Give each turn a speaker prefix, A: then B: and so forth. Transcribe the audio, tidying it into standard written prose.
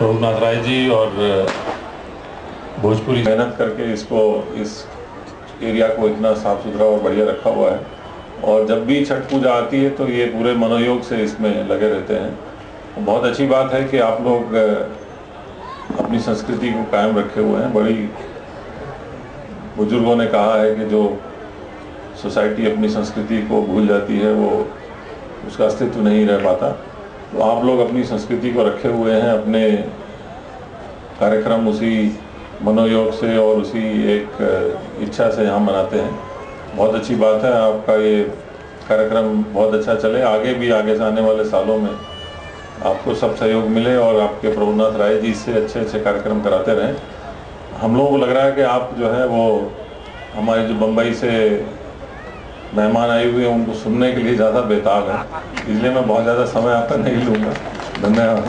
A: प्रभुनाथ राय जी और भोजपुरी
B: मेहनत करके इसको इस एरिया को इतना साफ सुथरा और बढ़िया रखा हुआ है। और जब भी छठ पूजा आती है तो ये पूरे मनोयोग से इसमें लगे रहते हैं। बहुत अच्छी बात है कि आप लोग अपनी संस्कृति को कायम रखे हुए हैं। बड़ी बुजुर्गों ने कहा है कि जो सोसाइटी अपनी संस्कृति को भूल जाती है वो उसका अस्तित्व नहीं रह पाता। तो आप लोग अपनी संस्कृति को रखे हुए हैं, अपने कार्यक्रम उसी मनोयोग से और उसी एक इच्छा से यहाँ मनाते हैं। बहुत अच्छी बात है, आपका ये कार्यक्रम बहुत अच्छा चले, आगे भी आगे से आने वाले सालों में आपको सब सहयोग मिले और आपके प्रभुनाथ राय जी इससे अच्छे अच्छे कार्यक्रम कराते रहें। हम लोगों को लग रहा है कि आप जो है वो हमारे जो बम्बई से मेहमान आए हुए हैं उनको सुनने के लिए ज़्यादा बेताब है, इसलिए मैं बहुत ज़्यादा समय आपका नहीं लूँगा। धन्यवाद।